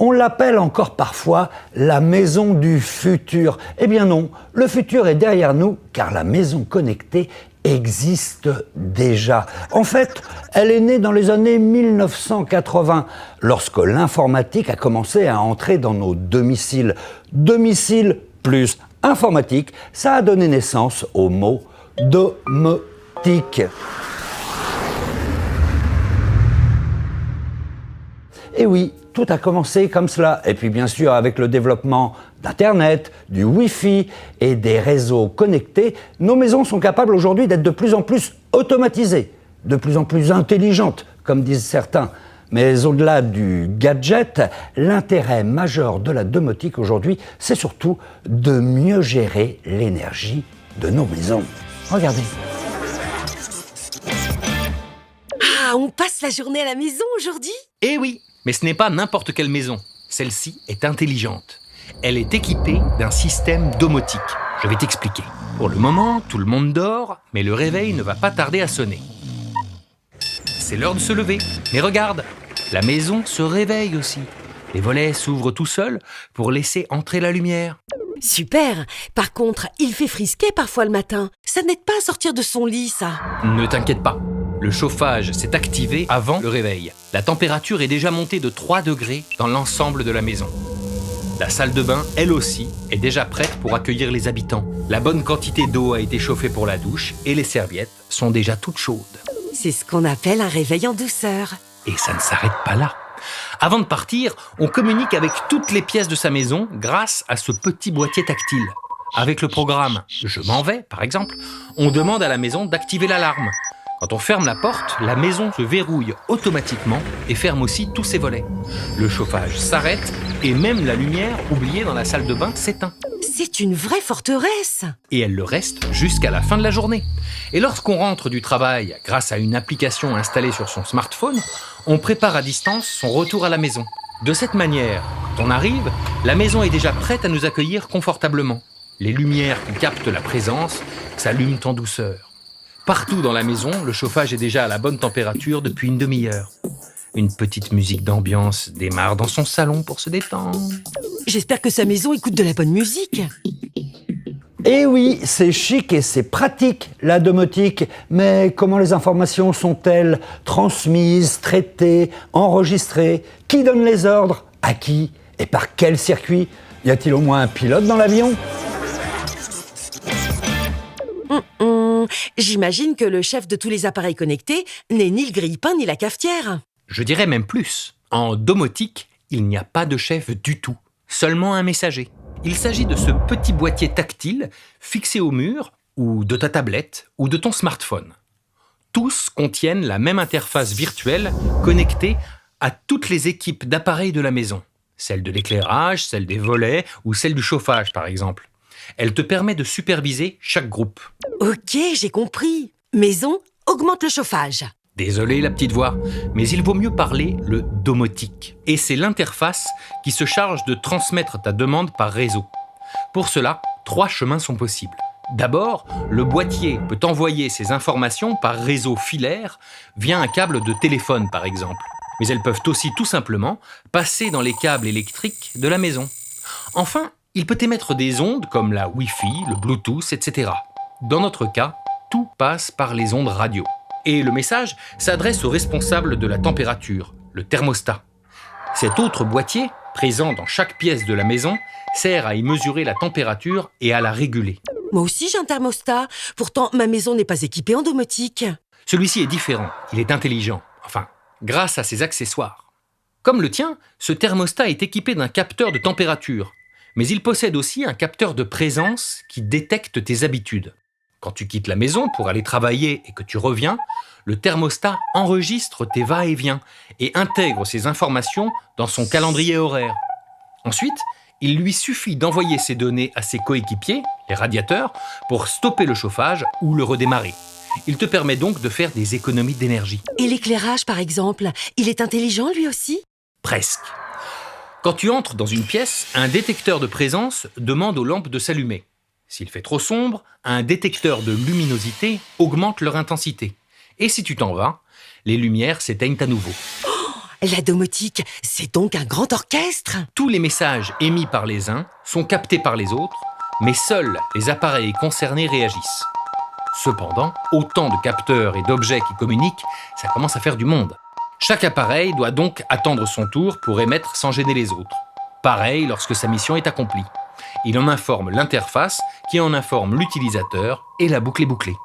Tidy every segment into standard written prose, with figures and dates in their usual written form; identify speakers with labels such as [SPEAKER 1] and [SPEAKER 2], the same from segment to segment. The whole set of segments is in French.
[SPEAKER 1] On l'appelle encore parfois la maison du futur. Eh bien non, le futur est derrière nous car la maison connectée existe déjà. En fait, elle est née dans les années 1980, lorsque l'informatique a commencé à entrer dans nos domiciles. Domicile plus informatique, ça a donné naissance au mot domotique. Et oui, tout a commencé comme cela. Et puis bien sûr, avec le développement d'Internet, du Wi-Fi et des réseaux connectés, nos maisons sont capables aujourd'hui d'être de plus en plus automatisées, de plus en plus intelligentes, comme disent certains. Mais au-delà du gadget, l'intérêt majeur de la domotique aujourd'hui, c'est surtout de mieux gérer l'énergie de nos maisons. Regardez.
[SPEAKER 2] Ah, on passe la journée à la maison aujourd'hui ?
[SPEAKER 3] Eh oui, mais ce n'est pas n'importe quelle maison. Celle-ci est intelligente. Elle est équipée d'un système domotique. Je vais t'expliquer. Pour le moment, tout le monde dort, mais le réveil ne va pas tarder à sonner. C'est l'heure de se lever. Mais regarde, la maison se réveille aussi. Les volets s'ouvrent tout seuls pour laisser entrer la lumière.
[SPEAKER 2] Super. Par contre, il fait frisquet parfois le matin. Ça n'aide pas à sortir de son lit, ça.
[SPEAKER 3] Ne t'inquiète pas. Le chauffage s'est activé avant le réveil. La température est déjà montée de 3 degrés dans l'ensemble de la maison. La salle de bain, elle aussi, est déjà prête pour accueillir les habitants. La bonne quantité d'eau a été chauffée pour la douche et les serviettes sont déjà toutes chaudes.
[SPEAKER 2] C'est ce qu'on appelle un réveil en douceur.
[SPEAKER 3] Et ça ne s'arrête pas là. Avant de partir, on communique avec toutes les pièces de sa maison grâce à ce petit boîtier tactile. Avec le programme « Je m'en vais », par exemple, on demande à la maison d'activer l'alarme. Quand on ferme la porte, la maison se verrouille automatiquement et ferme aussi tous ses volets. Le chauffage s'arrête et même la lumière oubliée dans la salle de bain s'éteint.
[SPEAKER 2] C'est une vraie forteresse.
[SPEAKER 3] Et elle le reste jusqu'à la fin de la journée. Et lorsqu'on rentre du travail grâce à une application installée sur son smartphone, on prépare à distance son retour à la maison. De cette manière, quand on arrive, la maison est déjà prête à nous accueillir confortablement. Les lumières qui captent la présence s'allument en douceur. Partout dans la maison, le chauffage est déjà à la bonne température depuis une demi-heure. Une petite musique d'ambiance démarre dans son salon pour se détendre.
[SPEAKER 2] J'espère que sa maison écoute de la bonne musique.
[SPEAKER 1] Et oui, c'est chic et c'est pratique, la domotique. Mais comment les informations sont-elles transmises, traitées, enregistrées ? Qui donne les ordres ? À qui ? Et par quel circuit ? Y a-t-il au moins un pilote dans l'avion ?
[SPEAKER 2] J'imagine que le chef de tous les appareils connectés n'est ni le grille-pain ni la cafetière.
[SPEAKER 3] Je dirais même plus. En domotique, il n'y a pas de chef du tout, seulement un messager. Il s'agit de ce petit boîtier tactile fixé au mur, ou de ta tablette, ou de ton smartphone. Tous contiennent la même interface virtuelle connectée à toutes les équipes d'appareils de la maison. Celle de l'éclairage, celle des volets ou celle du chauffage par exemple. Elle te permet de superviser chaque groupe.
[SPEAKER 2] Ok, j'ai compris. Maison, augmente le chauffage.
[SPEAKER 3] Désolé la petite voix, mais il vaut mieux parler le domotique. Et c'est l'interface qui se charge de transmettre ta demande par réseau. Pour cela, 3 chemins sont possibles. D'abord, le boîtier peut envoyer ses informations par réseau filaire via un câble de téléphone par exemple. Mais elles peuvent aussi tout simplement passer dans les câbles électriques de la maison. Enfin, il peut émettre des ondes comme la Wi-Fi, le Bluetooth, etc. Dans notre cas, tout passe par les ondes radio. Et le message s'adresse au responsable de la température, le thermostat. Cet autre boîtier, présent dans chaque pièce de la maison, sert à y mesurer la température et à la réguler.
[SPEAKER 2] Moi aussi j'ai un thermostat. Pourtant, ma maison n'est pas équipée en domotique.
[SPEAKER 3] Celui-ci est différent, il est intelligent, enfin, grâce à ses accessoires. Comme le tien, ce thermostat est équipé d'un capteur de température, mais il possède aussi un capteur de présence qui détecte tes habitudes. Quand tu quittes la maison pour aller travailler et que tu reviens, le thermostat enregistre tes va-et-vient et intègre ces informations dans son calendrier horaire. Ensuite, il lui suffit d'envoyer ces données à ses coéquipiers, les radiateurs, pour stopper le chauffage ou le redémarrer. Il te permet donc de faire des économies d'énergie.
[SPEAKER 2] Et l'éclairage, par exemple, il est intelligent lui aussi ?
[SPEAKER 3] Presque. Quand tu entres dans une pièce, un détecteur de présence demande aux lampes de s'allumer. S'il fait trop sombre, un détecteur de luminosité augmente leur intensité. Et si tu t'en vas, les lumières s'éteignent à nouveau.
[SPEAKER 2] La domotique, c'est donc un grand orchestre?
[SPEAKER 3] Tous les messages émis par les uns sont captés par les autres, mais seuls les appareils concernés réagissent. Cependant, autant de capteurs et d'objets qui communiquent, ça commence à faire du monde. Chaque appareil doit donc attendre son tour pour émettre sans gêner les autres. Pareil lorsque sa mission est accomplie. Il en informe l'interface, qui en informe l'utilisateur, et la boucle est bouclée.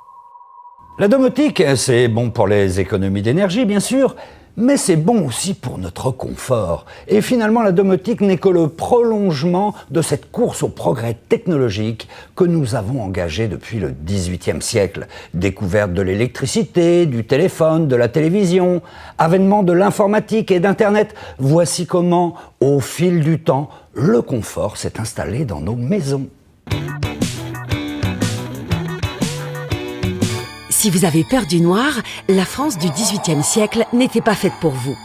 [SPEAKER 1] La domotique, c'est bon pour les économies d'énergie, bien sûr, mais c'est bon aussi pour notre confort. Et finalement, la domotique n'est que le prolongement de cette course au progrès technologique que nous avons engagée depuis le XVIIIe siècle. Découverte de l'électricité, du téléphone, de la télévision, avènement de l'informatique et d'Internet. Voici comment, au fil du temps, le confort s'est installé dans nos maisons.
[SPEAKER 2] Si vous avez peur du noir, la France du XVIIIe siècle n'était pas faite pour vous.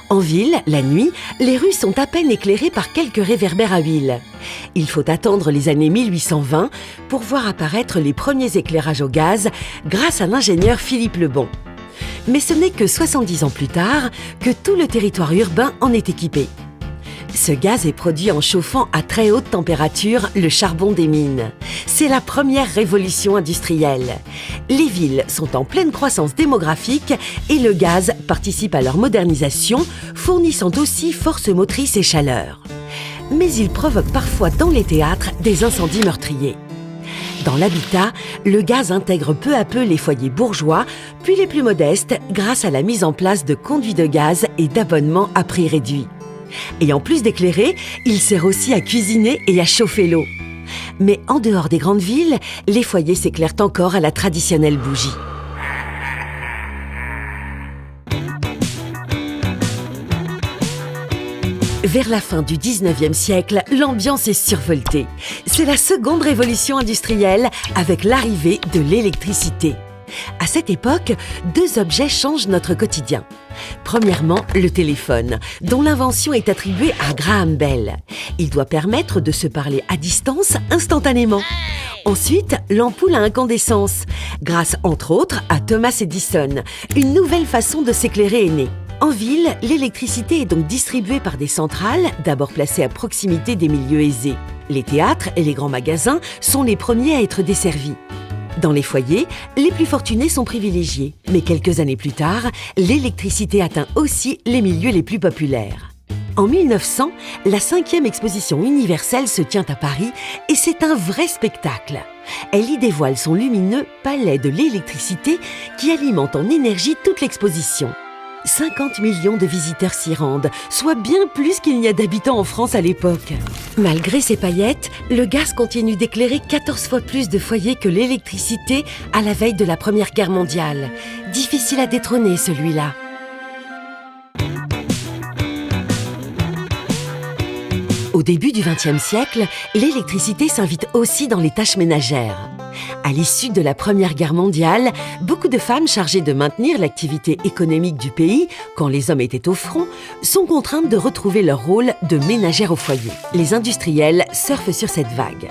[SPEAKER 2] En ville, la nuit, les rues sont à peine éclairées par quelques réverbères à huile. Il faut attendre les années 1820 pour voir apparaître les premiers éclairages au gaz grâce à l'ingénieur Philippe Lebon. Mais ce n'est que 70 ans plus tard que tout le territoire urbain en est équipé. Ce gaz est produit en chauffant à très haute température le charbon des mines. C'est la première révolution industrielle. Les villes sont en pleine croissance démographique et le gaz participe à leur modernisation, fournissant aussi force motrice et chaleur. Mais il provoque parfois dans les théâtres des incendies meurtriers. Dans l'habitat, le gaz intègre peu à peu les foyers bourgeois, puis les plus modestes, grâce à la mise en place de conduits de gaz et d'abonnements à prix réduit. Et en plus d'éclairer, il sert aussi à cuisiner et à chauffer l'eau. Mais en dehors des grandes villes, les foyers s'éclairent encore à la traditionnelle bougie. Vers la fin du 19e siècle, l'ambiance est survoltée. C'est la seconde révolution industrielle avec l'arrivée de l'électricité. À cette époque, deux objets changent notre quotidien. Premièrement, le téléphone, dont l'invention est attribuée à Graham Bell. Il doit permettre de se parler à distance instantanément. Ensuite, l'ampoule à incandescence, grâce entre autres à Thomas Edison. Une nouvelle façon de s'éclairer est née. En ville, l'électricité est donc distribuée par des centrales, d'abord placées à proximité des milieux aisés. Les théâtres et les grands magasins sont les premiers à être desservis. Dans les foyers, les plus fortunés sont privilégiés. Mais quelques années plus tard, l'électricité atteint aussi les milieux les plus populaires. En 1900, la 5e exposition universelle se tient à Paris et c'est un vrai spectacle. Elle y dévoile son lumineux palais de l'électricité qui alimente en énergie toute l'exposition. 50 millions de visiteurs s'y rendent, soit bien plus qu'il n'y a d'habitants en France à l'époque. Malgré ces paillettes, le gaz continue d'éclairer 14 fois plus de foyers que l'électricité à la veille de la Première Guerre mondiale. Difficile à détrôner celui-là. Au début du XXe siècle, l'électricité s'invite aussi dans les tâches ménagères. À l'issue de la Première Guerre mondiale, beaucoup de femmes chargées de maintenir l'activité économique du pays, quand les hommes étaient au front, sont contraintes de retrouver leur rôle de ménagères au foyer. Les industriels surfent sur cette vague.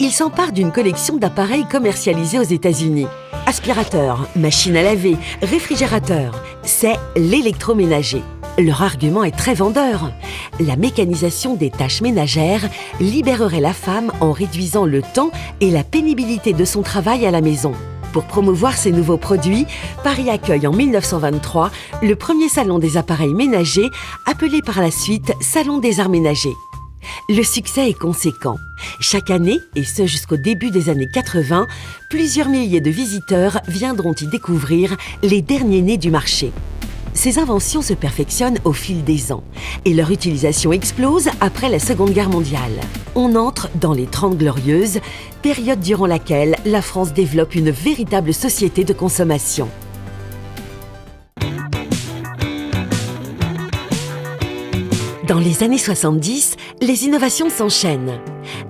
[SPEAKER 2] Ils s'emparent d'une collection d'appareils commercialisés aux États-Unis. Aspirateurs, machines à laver, réfrigérateurs, c'est l'électroménager. Leur argument est très vendeur. La mécanisation des tâches ménagères libérerait la femme en réduisant le temps et la pénibilité de son travail à la maison. Pour promouvoir ces nouveaux produits, Paris accueille en 1923 le premier salon des appareils ménagers, appelé par la suite Salon des arts ménagers. Le succès est conséquent. Chaque année, et ce jusqu'au début des années 80, plusieurs milliers de visiteurs viendront y découvrir les derniers nés du marché. Ces inventions se perfectionnent au fil des ans et leur utilisation explose après la Seconde Guerre mondiale. On entre dans les 30 Glorieuses, période durant laquelle la France développe une véritable société de consommation. Dans les années 70, les innovations s'enchaînent.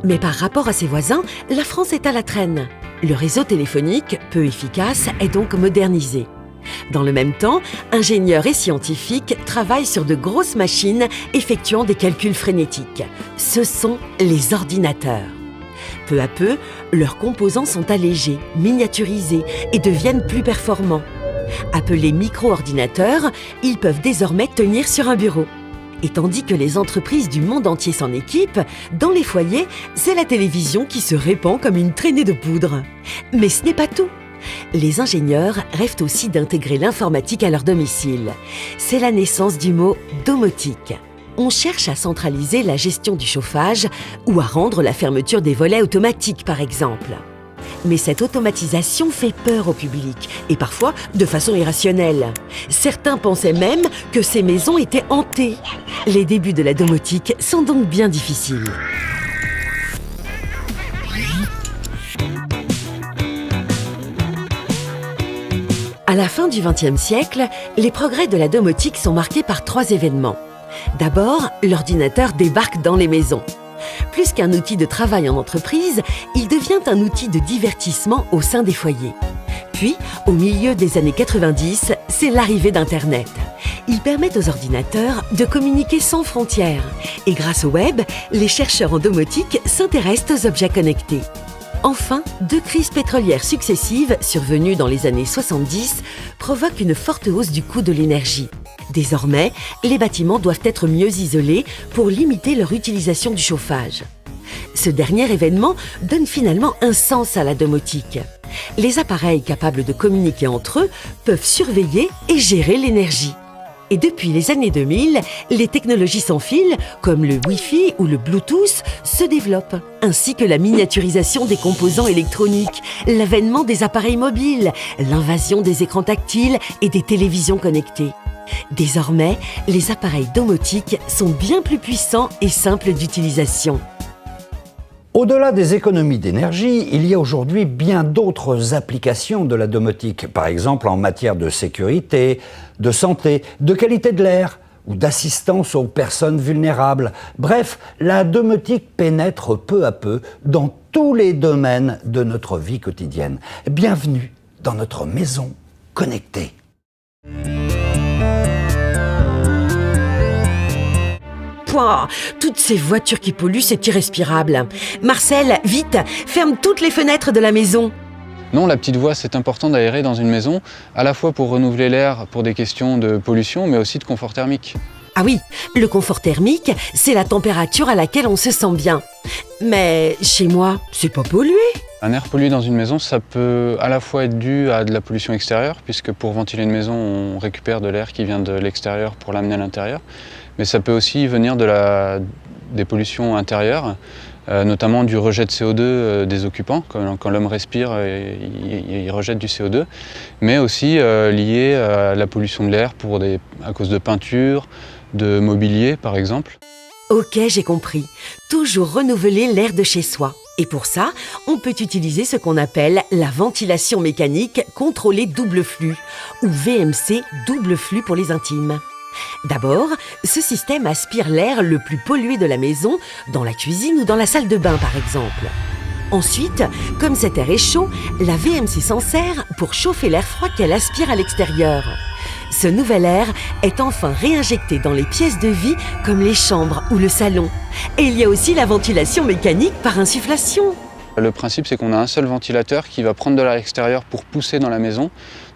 [SPEAKER 2] Mais par rapport à ses voisins, la France est à la traîne. Le réseau téléphonique, peu efficace, est donc modernisé. Dans le même temps, ingénieurs et scientifiques travaillent sur de grosses machines effectuant des calculs frénétiques. Ce sont les ordinateurs. Peu à peu, leurs composants sont allégés, miniaturisés et deviennent plus performants. Appelés micro-ordinateurs, ils peuvent désormais tenir sur un bureau. Et tandis que les entreprises du monde entier s'en équipent, dans les foyers, c'est la télévision qui se répand comme une traînée de poudre. Mais ce n'est pas tout. Les ingénieurs rêvent aussi d'intégrer l'informatique à leur domicile. C'est la naissance du mot domotique. On cherche à centraliser la gestion du chauffage ou à rendre la fermeture des volets automatiques, par exemple. Mais cette automatisation fait peur au public, et parfois de façon irrationnelle. Certains pensaient même que ces maisons étaient hantées. Les débuts de la domotique sont donc bien difficiles. À la fin du XXe siècle, les progrès de la domotique sont marqués par 3 événements. D'abord, l'ordinateur débarque dans les maisons. Plus qu'un outil de travail en entreprise, il devient un outil de divertissement au sein des foyers. Puis, au milieu des années 90, c'est l'arrivée d'Internet. Il permet aux ordinateurs de communiquer sans frontières. Et grâce au web, les chercheurs en domotique s'intéressent aux objets connectés. Enfin, 2 crises pétrolières successives, survenues dans les années 70, provoquent une forte hausse du coût de l'énergie. Désormais, les bâtiments doivent être mieux isolés pour limiter leur utilisation du chauffage. Ce dernier événement donne finalement un sens à la domotique. Les appareils capables de communiquer entre eux peuvent surveiller et gérer l'énergie. Et depuis les années 2000, les technologies sans fil, comme le Wi-Fi ou le Bluetooth, se développent, ainsi que la miniaturisation des composants électroniques, l'avènement des appareils mobiles, l'invasion des écrans tactiles et des télévisions connectées. Désormais, les appareils domotiques sont bien plus puissants et simples d'utilisation.
[SPEAKER 1] Au-delà des économies d'énergie, il y a aujourd'hui bien d'autres applications de la domotique, par exemple en matière de sécurité, de santé, de qualité de l'air ou d'assistance aux personnes vulnérables. Bref, la domotique pénètre peu à peu dans tous les domaines de notre vie quotidienne. Bienvenue dans notre maison connectée.
[SPEAKER 2] Pouah, toutes ces voitures qui polluent, c'est irrespirable. Marcel, vite, ferme toutes les fenêtres de la maison.
[SPEAKER 4] Non, la petite voix, c'est important d'aérer dans une maison, à la fois pour renouveler l'air pour des questions de pollution, mais aussi de confort thermique.
[SPEAKER 2] Ah oui, le confort thermique, c'est la température à laquelle on se sent bien. Mais chez moi, c'est pas pollué.
[SPEAKER 4] Un air pollué dans une maison, ça peut à la fois être dû à de la pollution extérieure, puisque pour ventiler une maison, on récupère de l'air qui vient de l'extérieur pour l'amener à l'intérieur. Mais ça peut aussi venir des pollutions intérieures, notamment du rejet de CO2 des occupants. Quand l'homme respire, il rejette du CO2, mais aussi lié à la pollution de l'air à cause de peinture, de mobilier par exemple.
[SPEAKER 2] Ok, j'ai compris. Toujours renouveler l'air de chez soi. Et pour ça, on peut utiliser ce qu'on appelle la ventilation mécanique contrôlée double flux, ou VMC double flux pour les intimes. D'abord, ce système aspire l'air le plus pollué de la maison, dans la cuisine ou dans la salle de bain par exemple. Ensuite, comme cet air est chaud, la VMC s'en sert pour chauffer l'air froid qu'elle aspire à l'extérieur. Ce nouvel air est enfin réinjecté dans les pièces de vie comme les chambres ou le salon. Et il y a aussi la ventilation mécanique par insufflation.
[SPEAKER 4] Le principe, c'est qu'on a un seul ventilateur qui va prendre de l'air extérieur pour pousser dans la maison.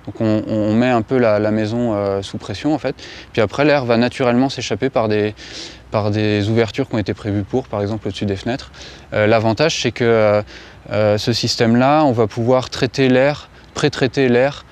[SPEAKER 4] Donc on met un peu la maison sous pression en fait. Puis après l'air va naturellement s'échapper par des ouvertures qui ont été prévues par exemple au-dessus des fenêtres. L'avantage c'est que ce système-là, on va pouvoir traiter l'air, pré-traiter l'air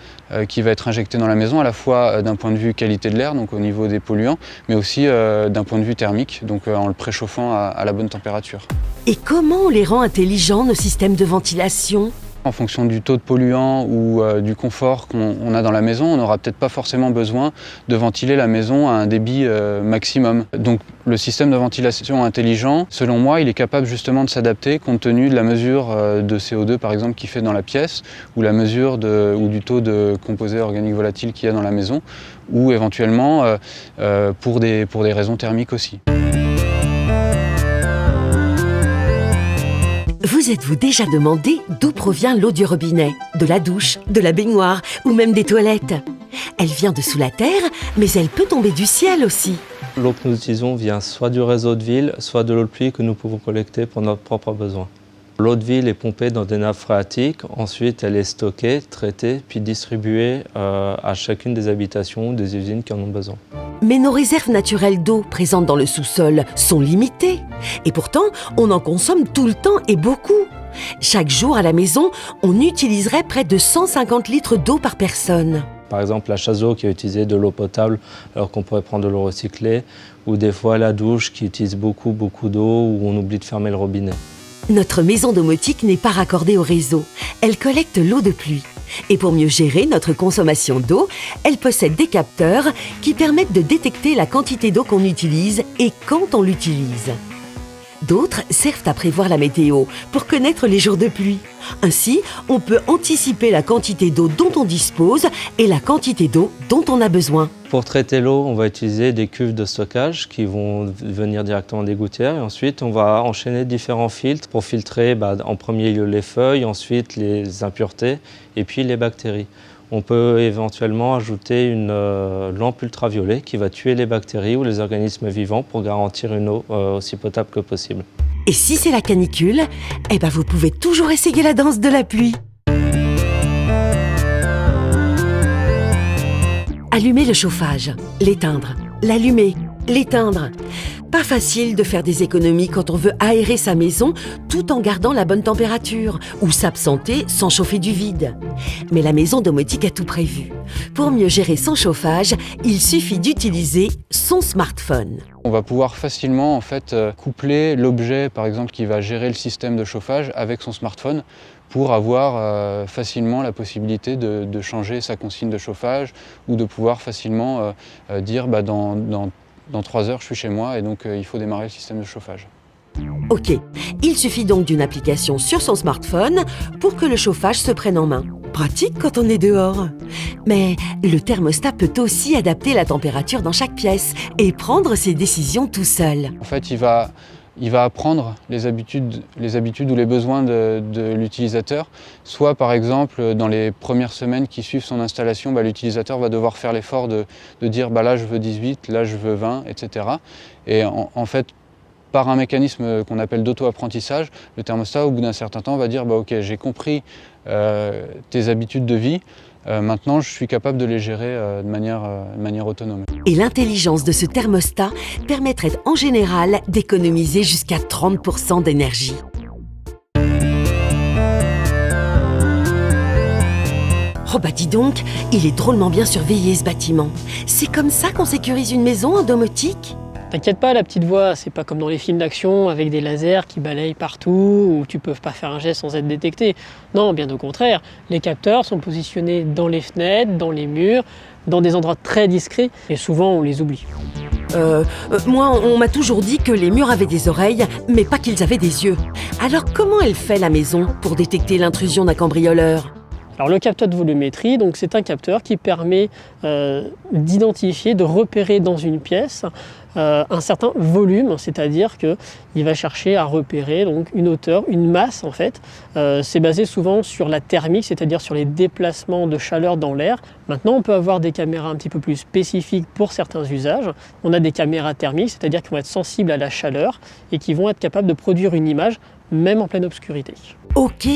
[SPEAKER 4] qui va être injecté dans la maison, à la fois d'un point de vue qualité de l'air, donc au niveau des polluants, mais aussi d'un point de vue thermique, donc en le préchauffant à la bonne température.
[SPEAKER 2] Et comment on les rend intelligents, nos systèmes de ventilation ?
[SPEAKER 4] En fonction du taux de polluants ou du confort qu'on a dans la maison, on n'aura peut-être pas forcément besoin de ventiler la maison à un débit maximum. Donc le système de ventilation intelligent, selon moi, il est capable justement de s'adapter compte tenu de la mesure de CO2 par exemple qu'il fait dans la pièce, ou la mesure ou du taux de composés organiques volatiles qu'il y a dans la maison, ou éventuellement pour des raisons thermiques aussi.
[SPEAKER 2] Vous êtes-vous déjà demandé d'où provient l'eau du robinet, de la douche, de la baignoire ou même des toilettes ? Elle vient de sous la terre, mais elle peut tomber du ciel aussi.
[SPEAKER 5] L'eau que nous utilisons vient soit du réseau de ville, soit de l'eau de pluie que nous pouvons collecter pour nos propres besoins. L'eau de ville est pompée dans des nappes phréatiques, ensuite elle est stockée, traitée, puis distribuée à chacune des habitations ou des usines qui en ont besoin.
[SPEAKER 2] Mais nos réserves naturelles d'eau présentes dans le sous-sol sont limitées. Et pourtant, on en consomme tout le temps et beaucoup. Chaque jour à la maison, on utiliserait près de 150 litres d'eau par personne.
[SPEAKER 5] Par exemple, la chasse d'eau qui va utiliser de l'eau potable alors qu'on pourrait prendre de l'eau recyclée, ou des fois la douche qui utilise beaucoup d'eau où on oublie de fermer le robinet.
[SPEAKER 2] Notre maison domotique n'est pas raccordée au réseau. Elle collecte l'eau de pluie. Et pour mieux gérer notre consommation d'eau, elle possède des capteurs qui permettent de détecter la quantité d'eau qu'on utilise et quand on l'utilise. D'autres servent à prévoir la météo pour connaître les jours de pluie. Ainsi, on peut anticiper la quantité d'eau dont on dispose et la quantité d'eau dont on a besoin.
[SPEAKER 5] Pour traiter l'eau, on va utiliser des cuves de stockage qui vont venir directement des gouttières. Et ensuite, on va enchaîner différents filtres pour filtrer en premier lieu les feuilles, ensuite les impuretés et puis les bactéries. On peut éventuellement ajouter une lampe ultraviolet qui va tuer les bactéries ou les organismes vivants pour garantir une eau aussi potable que possible.
[SPEAKER 2] Et si c'est la canicule, vous pouvez toujours essayer la danse de la pluie. Allumer le chauffage, l'éteindre, l'allumer, l'éteindre. Pas facile de faire des économies quand on veut aérer sa maison tout en gardant la bonne température ou s'absenter sans chauffer du vide. Mais la maison domotique a tout prévu. Pour mieux gérer son chauffage, il suffit d'utiliser son smartphone.
[SPEAKER 4] On va pouvoir facilement coupler l'objet par exemple qui va gérer le système de chauffage avec son smartphone pour avoir facilement la possibilité de changer sa consigne de chauffage ou de pouvoir facilement dire dans 3 heures je suis chez moi et donc il faut démarrer le système de chauffage.
[SPEAKER 2] Ok, il suffit donc d'une application sur son smartphone pour que le chauffage se prenne en main. Pratique quand on est dehors. Mais le thermostat peut aussi adapter la température dans chaque pièce et prendre ses décisions tout seul.
[SPEAKER 4] En fait, il va apprendre les habitudes ou les besoins de l'utilisateur. Soit par exemple, dans les premières semaines qui suivent son installation, l'utilisateur va devoir faire l'effort de dire là je veux 18, là je veux 20, etc. Et en fait, par un mécanisme qu'on appelle d'auto-apprentissage, le thermostat, au bout d'un certain temps, va dire ok, j'ai compris tes habitudes de vie, maintenant je suis capable de les gérer de manière autonome.
[SPEAKER 2] Et l'intelligence de ce thermostat permettrait en général d'économiser jusqu'à 30% d'énergie. Oh dis donc, il est drôlement bien surveillé ce bâtiment. C'est comme ça qu'on sécurise une maison en domotique ?
[SPEAKER 6] T'inquiète pas, la petite voix, c'est pas comme dans les films d'action avec des lasers qui balayent partout où tu peux pas faire un geste sans être détecté. Non, bien au contraire, les capteurs sont positionnés dans les fenêtres, dans les murs, dans des endroits très discrets et souvent on les oublie.
[SPEAKER 2] Moi, on m'a toujours dit que les murs avaient des oreilles, mais pas qu'ils avaient des yeux. Alors comment elle fait la maison pour détecter l'intrusion d'un cambrioleur ?
[SPEAKER 6] Alors le capteur de volumétrie, c'est un capteur qui permet d'identifier, de repérer dans une pièce un certain volume, c'est-à-dire qu'il va chercher à repérer une hauteur, une masse en fait. C'est basé souvent sur la thermique, c'est-à-dire sur les déplacements de chaleur dans l'air. Maintenant, on peut avoir des caméras un petit peu plus spécifiques pour certains usages. On a des caméras thermiques, c'est-à-dire qui vont être sensibles à la chaleur et qui vont être capables de produire une image même en pleine obscurité.
[SPEAKER 2] Ok,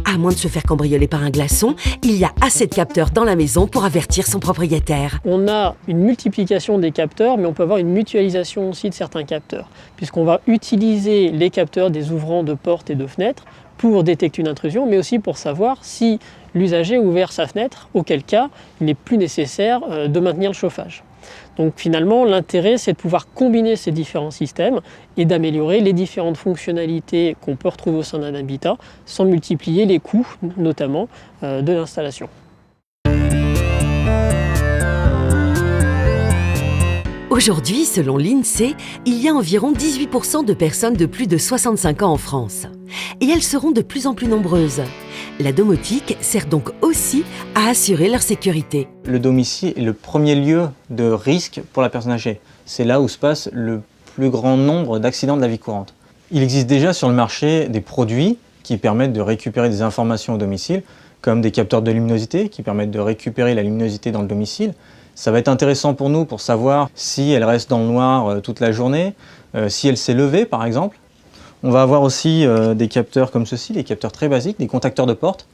[SPEAKER 2] à moins de se faire cambrioler par un glaçon, il y a assez de capteurs dans la maison pour avertir son propriétaire.
[SPEAKER 6] On a une multiplication des capteurs, mais on peut avoir une mutualisation aussi de certains capteurs, puisqu'on va utiliser les capteurs des ouvrants de portes et de fenêtres pour détecter une intrusion, mais aussi pour savoir si l'usager a ouvert sa fenêtre, auquel cas il n'est plus nécessaire de maintenir le chauffage. Donc finalement, l'intérêt, c'est de pouvoir combiner ces différents systèmes et d'améliorer les différentes fonctionnalités qu'on peut retrouver au sein d'un habitat sans multiplier les coûts, notamment, de l'installation.
[SPEAKER 2] Aujourd'hui, selon l'INSEE, il y a environ 18% de personnes de plus de 65 ans en France. Et elles seront de plus en plus nombreuses. La domotique sert donc aussi à assurer leur sécurité.
[SPEAKER 7] Le domicile est le premier lieu de risque pour la personne âgée. C'est là où se passe le plus grand nombre d'accidents de la vie courante. Il existe déjà sur le marché des produits qui permettent de récupérer des informations au domicile, comme des capteurs de luminosité qui permettent de récupérer la luminosité dans le domicile. Ça va être intéressant pour nous pour savoir si elle reste dans le noir toute la journée, si elle s'est levée par exemple. On va avoir aussi des capteurs comme ceci, des capteurs très basiques, des contacteurs de porte,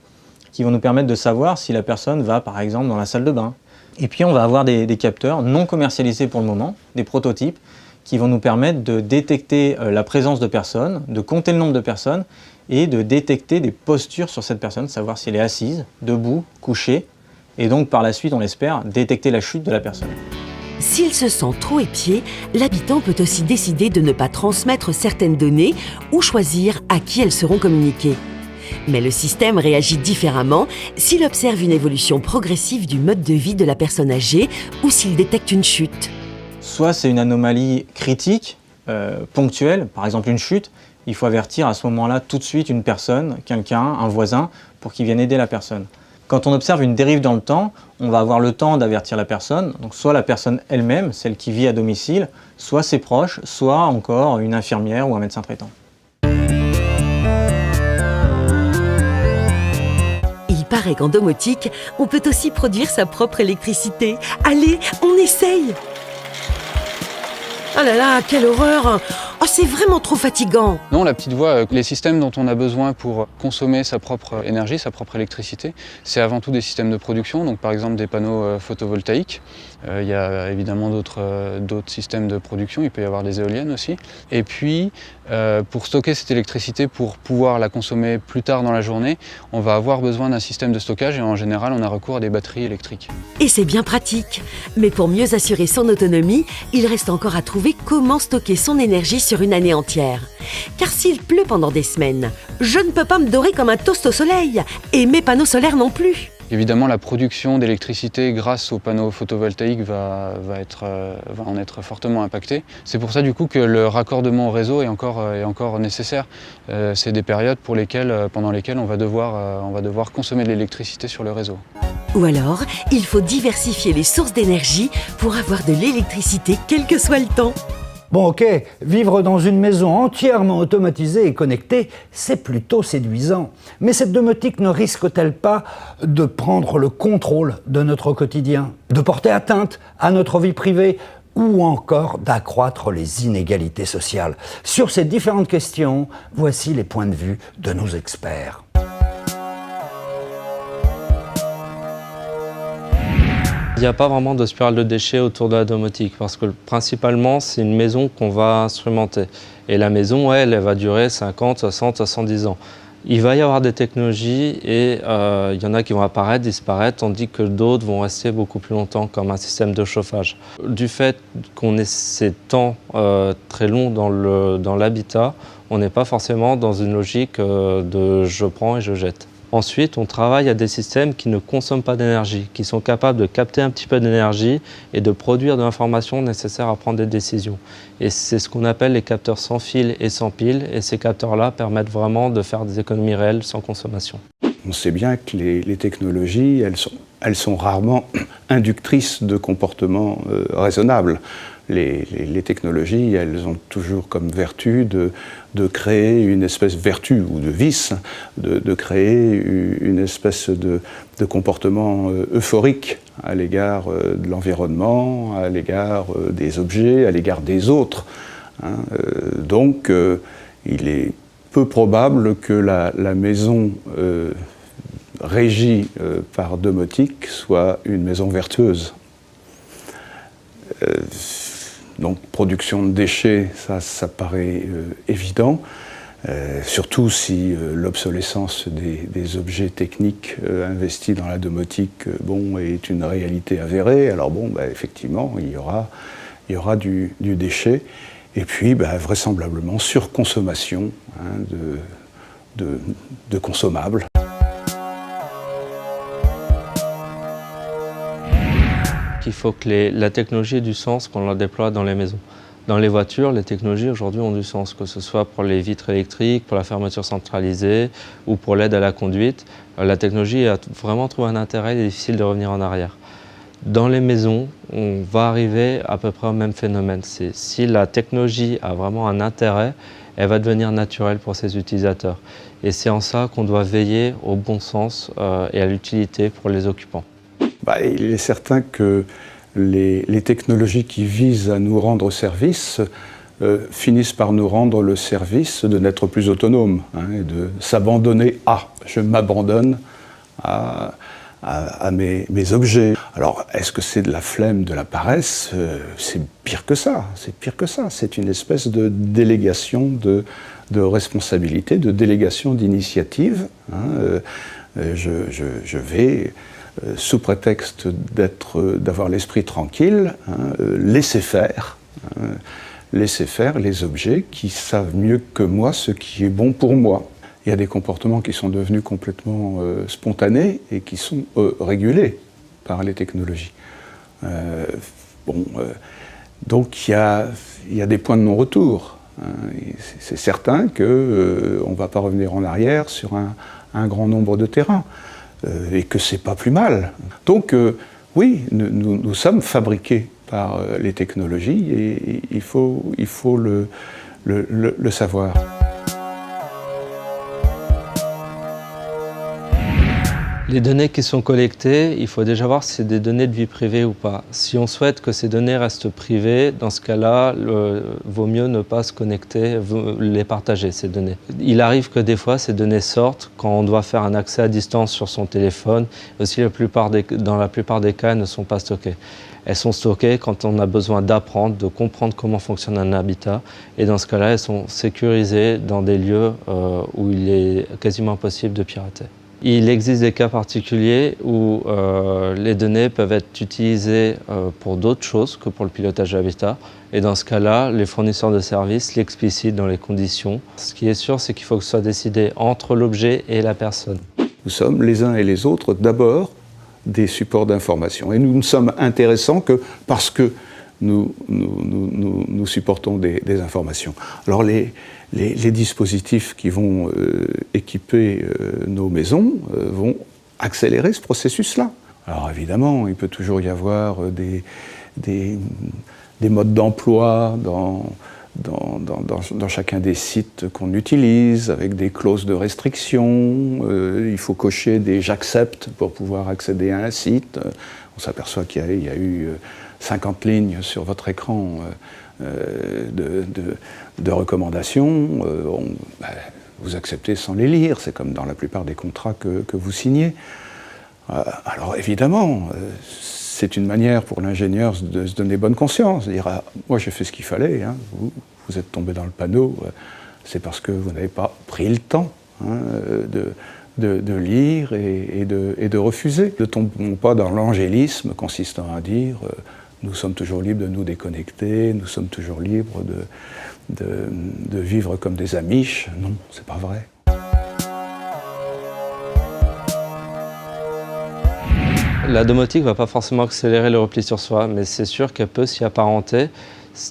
[SPEAKER 7] qui vont nous permettre de savoir si la personne va par exemple dans la salle de bain. Et puis on va avoir des capteurs non commercialisés pour le moment, des prototypes, qui vont nous permettre de détecter la présence de personnes, de compter le nombre de personnes et de détecter des postures sur cette personne, savoir si elle est assise, debout, couchée, et donc par la suite, on l'espère, détecter la chute de la personne.
[SPEAKER 2] S'il se sent trop épié, l'habitant peut aussi décider de ne pas transmettre certaines données ou choisir à qui elles seront communiquées. Mais le système réagit différemment s'il observe une évolution progressive du mode de vie de la personne âgée ou s'il détecte une chute.
[SPEAKER 7] Soit c'est une anomalie critique, ponctuelle, par exemple une chute, il faut avertir à ce moment-là tout de suite une personne, quelqu'un, un voisin, pour qu'il vienne aider la personne. Quand on observe une dérive dans le temps, on va avoir le temps d'avertir la personne, donc soit la personne elle-même, celle qui vit à domicile, soit ses proches, soit encore une infirmière ou un médecin traitant.
[SPEAKER 2] Il paraît qu'en domotique, on peut aussi produire sa propre électricité. Allez, on essaye! Oh là là, quelle horreur! Oh, c'est vraiment trop fatigant!
[SPEAKER 4] Non, la petite voix, les systèmes dont on a besoin pour consommer sa propre énergie, sa propre électricité, c'est avant tout des systèmes de production, donc par exemple des panneaux photovoltaïques. Il y a évidemment d'autres systèmes de production, il peut y avoir des éoliennes aussi. Et puis, pour stocker cette électricité, pour pouvoir la consommer plus tard dans la journée, on va avoir besoin d'un système de stockage et en général, on a recours à des batteries électriques.
[SPEAKER 2] Et c'est bien pratique. Mais pour mieux assurer son autonomie, il reste encore à trouver comment stocker son énergie sur une année entière. Car s'il pleut pendant des semaines, je ne peux pas me dorer comme un toast au soleil, et mes panneaux solaires non plus.
[SPEAKER 4] Évidemment, la production d'électricité grâce aux panneaux photovoltaïques va en être fortement impactée. C'est pour ça du coup que le raccordement au réseau est encore nécessaire. C'est des périodes pendant lesquelles on va devoir consommer de l'électricité sur le réseau.
[SPEAKER 2] Ou alors, il faut diversifier les sources d'énergie pour avoir de l'électricité quel que soit le temps.
[SPEAKER 1] Bon, ok, vivre dans une maison entièrement automatisée et connectée, c'est plutôt séduisant. Mais cette domotique ne risque-t-elle pas de prendre le contrôle de notre quotidien, de porter atteinte à notre vie privée ou encore d'accroître les inégalités sociales? Sur ces différentes questions, voici les points de vue de nos experts.
[SPEAKER 5] Il n'y a pas vraiment de spirale de déchets autour de la domotique parce que principalement c'est une maison qu'on va instrumenter. Et la maison, elle va durer 50, 60, 70 ans. Il va y avoir des technologies et il y en a qui vont apparaître, disparaître, tandis que d'autres vont rester beaucoup plus longtemps comme un système de chauffage. Du fait qu'on ait ces temps très longs dans l'habitat, on n'est pas forcément dans une logique de je prends et je jette. Ensuite, on travaille à des systèmes qui ne consomment pas d'énergie, qui sont capables de capter un petit peu d'énergie et de produire de l'information nécessaire à prendre des décisions. Et c'est ce qu'on appelle les capteurs sans fil et sans pile. Et ces capteurs-là permettent vraiment de faire des économies réelles sans consommation.
[SPEAKER 8] On sait bien que les technologies, elles sont rarement inductrices de comportements raisonnables. Les technologies, elles ont toujours comme vertu de créer une espèce de vertu ou de vice, de créer une espèce de comportement euphorique à l'égard de l'environnement, à l'égard des objets, à l'égard des autres. Donc, il est peu probable que la maison régie par domotique soit une maison vertueuse. Donc production de déchets, ça paraît évident, surtout si l'obsolescence des objets techniques investis dans la domotique est une réalité avérée. Alors effectivement, il y aura du déchet et puis vraisemblablement surconsommation de consommables.
[SPEAKER 5] Il faut que la technologie ait du sens quand on la déploie dans les maisons. Dans les voitures, les technologies aujourd'hui ont du sens, que ce soit pour les vitres électriques, pour la fermeture centralisée ou pour l'aide à la conduite. La technologie a vraiment trouvé un intérêt, il est difficile de revenir en arrière. Dans les maisons, on va arriver à peu près au même phénomène. Si la technologie a vraiment un intérêt, elle va devenir naturelle pour ses utilisateurs. Et c'est en ça qu'on doit veiller au bon sens et à l'utilité pour les occupants.
[SPEAKER 8] Il est certain que les technologies qui visent à nous rendre service finissent par nous rendre le service de n'être plus autonomes, hein, et de s'abandonner à. Je m'abandonne à mes objets. Alors, est-ce que c'est de la flemme, de la paresse? C'est pire que ça, c'est pire que ça. C'est une espèce de délégation de responsabilité, de délégation d'initiative. Hein. Je vais, sous prétexte d'avoir l'esprit tranquille, hein, laisser faire les objets qui savent mieux que moi ce qui est bon pour moi. Il y a des comportements qui sont devenus complètement spontanés et qui sont régulés par les technologies. Donc il y a des points de non-retour. Hein. C'est certain qu'on ne va pas revenir en arrière sur un grand nombre de terrains et que c'est pas plus mal. Donc oui, nous sommes fabriqués par les technologies et il faut le savoir.
[SPEAKER 5] Les données qui sont collectées, il faut déjà voir si c'est des données de vie privée ou pas. Si on souhaite que ces données restent privées, dans ce cas-là, vaut mieux ne pas se connecter, les partager, ces données. Il arrive que des fois, ces données sortent quand on doit faire un accès à distance sur son téléphone. Aussi, dans la plupart des cas, elles ne sont pas stockées. Elles sont stockées quand on a besoin d'apprendre, de comprendre comment fonctionne un habitat. Et dans ce cas-là, elles sont sécurisées dans des lieux où il est quasiment impossible de pirater. Il existe des cas particuliers où les données peuvent être utilisées pour d'autres choses que pour le pilotage de l'habitat. Et dans ce cas-là, les fournisseurs de services l'explicitent dans les conditions. Ce qui est sûr, c'est qu'il faut que ce soit décidé entre l'objet et la personne.
[SPEAKER 8] Nous sommes les uns et les autres d'abord des supports d'information. Et nous ne sommes intéressants que parce que nous supportons des informations. Alors les dispositifs qui vont équiper nos maisons vont accélérer ce processus-là. Alors évidemment, il peut toujours y avoir des modes d'emploi dans chacun des sites qu'on utilise, avec des clauses de restriction. Il faut cocher des « j'accepte » pour pouvoir accéder à un site. On s'aperçoit qu'il y a eu 50 lignes sur votre écran de recommandations. Vous acceptez sans les lire, c'est comme dans la plupart des contrats que vous signez. Alors évidemment, c'est une manière pour l'ingénieur de se donner bonne conscience, de dire moi j'ai fait ce qu'il fallait, hein, vous êtes tombé dans le panneau, c'est parce que vous n'avez pas pris le temps, hein, de lire et de refuser. Ne tombons pas dans l'angélisme consistant à dire nous sommes toujours libres de nous déconnecter, nous sommes toujours libres de vivre comme des amiches. Non, c'est pas vrai.
[SPEAKER 5] La domotique ne va pas forcément accélérer le repli sur soi, mais c'est sûr qu'elle peut s'y apparenter.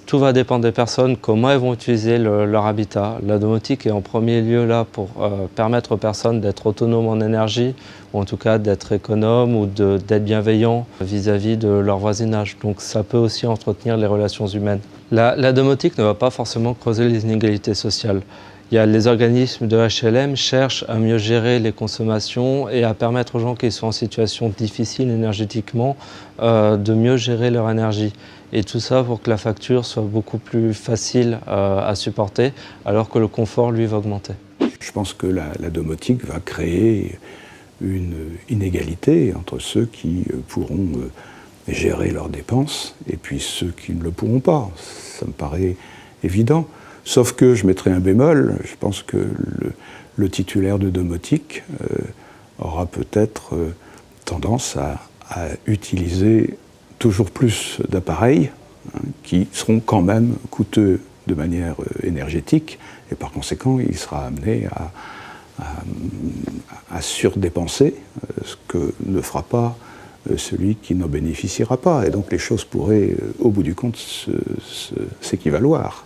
[SPEAKER 5] Tout va dépendre des personnes, comment elles vont utiliser leur habitat. La domotique est en premier lieu là pour permettre aux personnes d'être autonomes en énergie, ou en tout cas d'être économes ou d'être bienveillants vis-à-vis de leur voisinage. Donc ça peut aussi entretenir les relations humaines. La domotique ne va pas forcément creuser les inégalités sociales. Les organismes de HLM cherchent à mieux gérer les consommations et à permettre aux gens qui sont en situation difficile énergétiquement de mieux gérer leur énergie. Et tout ça pour que la facture soit beaucoup plus facile à supporter, alors que le confort, lui, va augmenter.
[SPEAKER 8] Je pense que la domotique va créer une inégalité entre ceux qui pourront gérer leurs dépenses et puis ceux qui ne le pourront pas. Ça me paraît évident. Sauf que je mettrai un bémol, je pense que le titulaire de domotique aura peut-être tendance à utiliser toujours plus d'appareils qui seront quand même coûteux de manière énergétique et par conséquent il sera amené à surdépenser, ce que ne fera pas celui qui n'en bénéficiera pas. Et donc les choses pourraient au bout du compte s'équivaloir.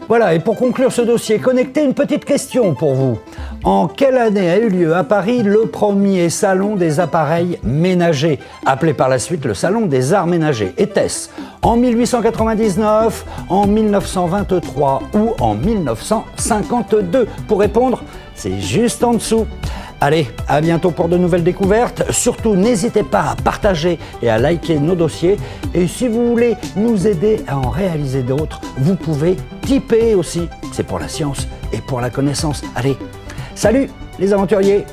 [SPEAKER 1] Voilà, et pour conclure ce dossier connecté, une petite question pour vous. En quelle année a eu lieu à Paris le premier salon des appareils ménagers, appelé par la suite le salon des arts ménagers? Était-ce en 1899, en 1923 ou en 1952? Pour répondre, c'est juste en dessous. Allez, à bientôt pour de nouvelles découvertes. Surtout, n'hésitez pas à partager et à liker nos dossiers. Et si vous voulez nous aider à en réaliser d'autres, vous pouvez tiper aussi. C'est pour la science et pour la connaissance. Allez, salut les aventuriers!